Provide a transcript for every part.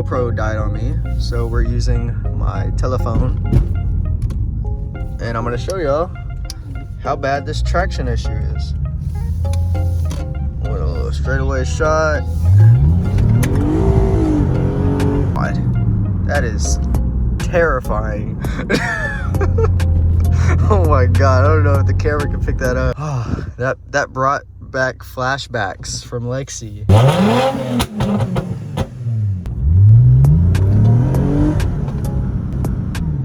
GoPro died on me, so we're using my telephone. And I'm gonna show y'all how bad this traction issue is. With a little straightaway shot. God, that is terrifying. Oh my God, I don't know if the camera can pick that up. Oh, that brought back flashbacks from Lexi.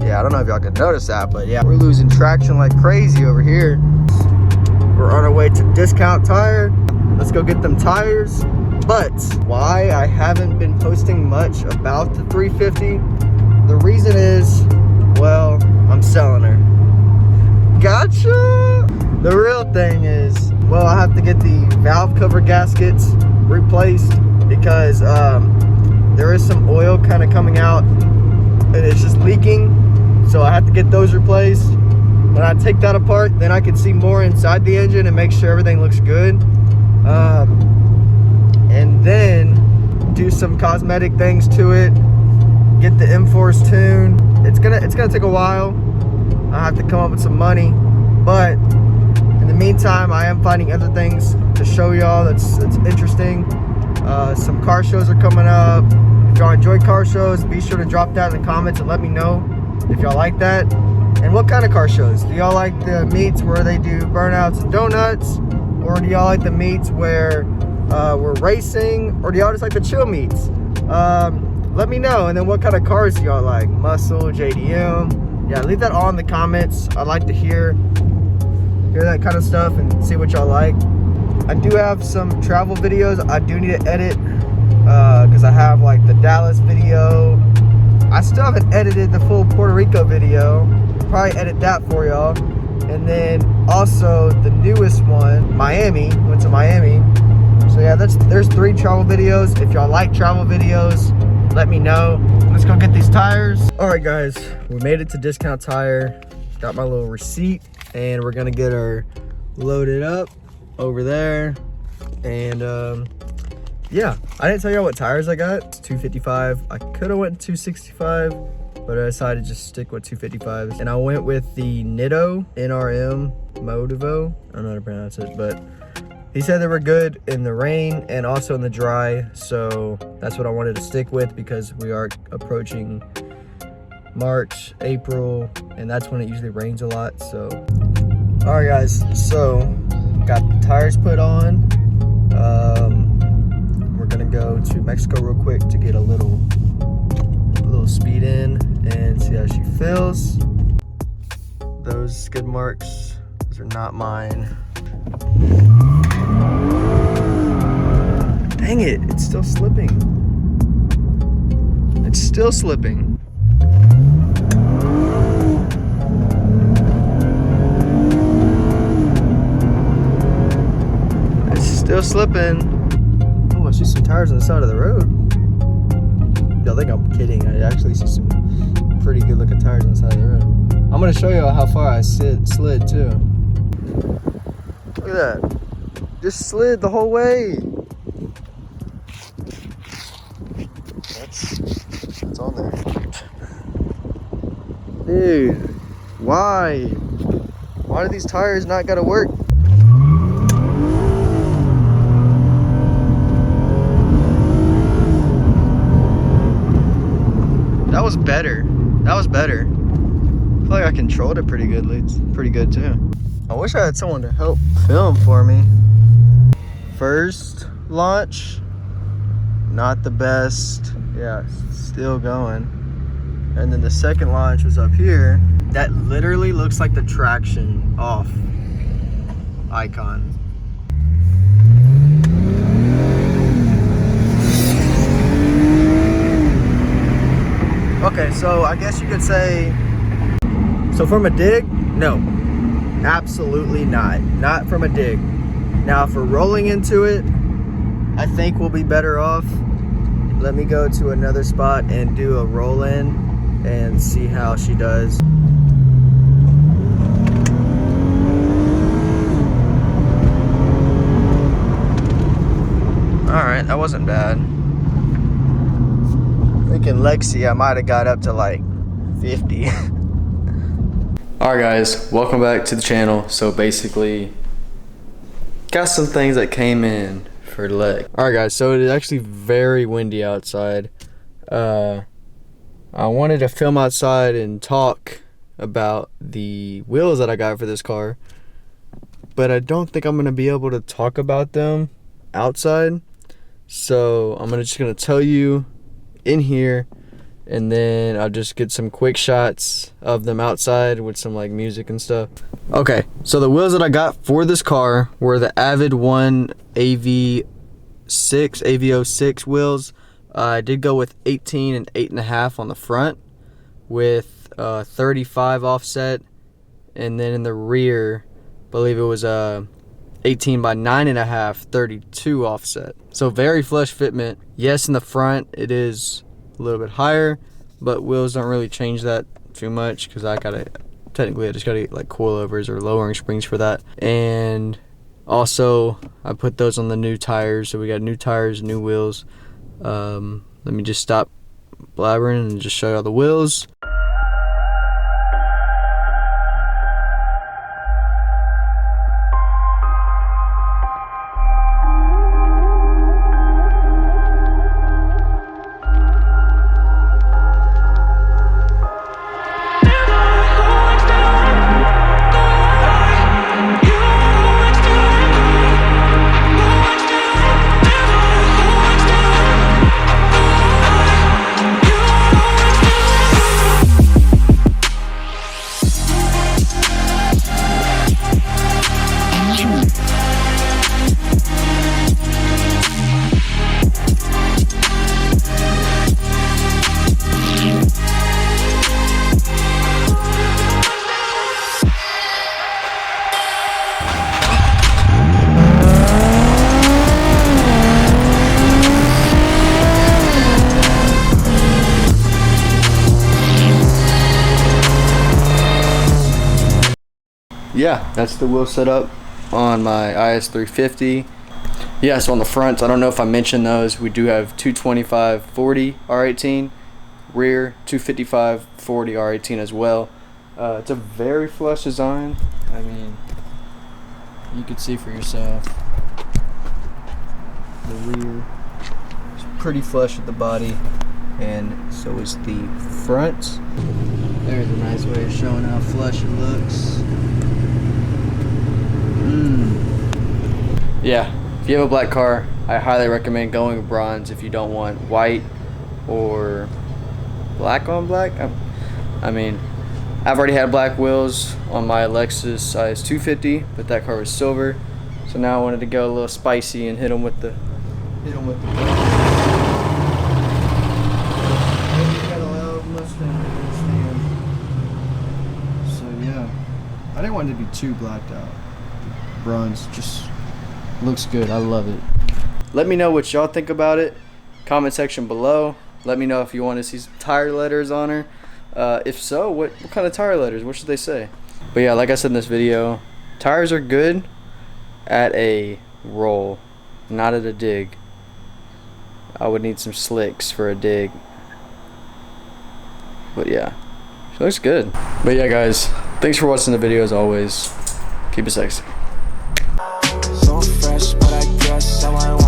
Yeah, I don't know if y'all can notice that, but yeah, we're losing traction like crazy over here. We're on our way to Discount Tire. Let's go get them tires. But why I haven't been posting much about the 350, the reason is, well, I'm selling her. Gotcha! The real thing is, well, I have to get the valve cover gaskets replaced because there is some oil kind of coming out and it's just leaking. So I have to get those replaced. When I take that apart, then I can see more inside the engine and make sure everything looks good. And then do some cosmetic things to it. Get the MFORCE tuned. It's gonna take a while. I have to come up with some money, but in the meantime, I am finding other things to show y'all that's interesting. Some car shows are coming up. If y'all enjoy car shows, be sure to drop that in the comments and let me know if y'all like that. And what kind of car shows? Do y'all like the meets where they do burnouts and donuts? Or do y'all like the meets where we're racing? Or do y'all just like the chill meets? Let me know. And then what kind of cars do y'all like? Muscle, JDM? Yeah, leave that all in the comments. I'd like to hear that kind of stuff and see what y'all like. I do have some travel videos I do need to edit because I have like the Dallas video. I still haven't edited the full Puerto Rico video. Probably edit that for y'all. And then also the newest one, Miami. Went to Miami. So yeah, there's 3 travel videos. If y'all like travel videos, let me know. Let's go get these tires. All right, guys, we made it to Discount Tire. Got my little receipt, and we're gonna get her loaded up over there. And yeah, I didn't tell y'all what tires I got. It's 255. I could have went 265, but I decided to just stick with 255s. And I went with the Nitto NRM Motivo. I don't know how to pronounce it, but he said they were good in the rain and also in the dry, so that's what I wanted to stick with because we are approaching March, April, and that's when it usually rains a lot. So, all right, guys. So, got the tires put on. We're gonna go to Mexico real quick to get a little speed in and see how she feels. Those skid marks, those are not mine. Dang it, it's still slipping. It's still slipping. It's still slipping. Oh, I see some tires on the side of the road. Y'all think I'm kidding. I actually see some pretty good looking tires on the side of the road. I'm gonna show you how far I slid too. Look at that. Just slid the whole way. That's on there. Dude, why? Why do these tires not gotta work? That was better. That was better. I feel like I controlled it pretty good. It's pretty good too. I wish I had someone to help film for me. First launch, not the best. Yeah, still going. And then the second launch was up here. That literally looks like the traction off icon. Okay, so I guess you could say, so from a dig, no, absolutely not. Not from a dig. Now, if we're rolling into it, I think we'll be better off. Let me go to another spot and do a roll in and see how she does. All right, that wasn't bad. I freaking Lexi, I might have got up to like 50. Alright guys, welcome back to the channel. So basically, got some things that came in for Lex. Alright guys, so it is actually very windy outside. I wanted to film outside and talk about the wheels that I got for this car, but I don't think I'm gonna be able to talk about them outside. So I'm just gonna tell you in here, and then I'll just get some quick shots of them outside with some like music and stuff. Okay, so the wheels that I got for this car were the Avid One AV06 wheels. I did go with 18 and 8.5 on the front with 35 offset, and then in the rear, I believe it was 18 by 9.5, 32 offset. So very flush fitment. Yes, in the front it is a little bit higher, but wheels don't really change that too much because I just gotta get like coilovers or lowering springs for that. And also I put those on the new tires, so we got new tires, new wheels. Let me just stop blabbering and just show you all the wheels. Yeah, that's the wheel setup on my IS350. Yeah, so on the front, I don't know if I mentioned those, we do have 225/40 R18, rear 255/40 R18 as well. It's a very flush design. I mean, you could see for yourself. The rear is pretty flush with the body, and so is the front. There's a nice way of showing how flush it looks. Yeah, if you have a black car, I highly recommend going bronze if you don't want white or black on black. I mean, I've already had black wheels on my Lexus IS350, but that car was silver, so now I wanted to go a little spicy and hit them with the So yeah, I didn't want it to be too blacked out. Bronze just looks good. I love it. Let me know what y'all think about it. Comment section below. Let me know if you want to see some tire letters on her. If so, what kind of tire letters? What should they say? But yeah, like I said in this video, tires are good at a roll, not at a dig. I would need some slicks for a dig. But yeah, she looks good. But yeah guys, thanks for watching the video as always. Keep it sexy. So fresh, but I guess I want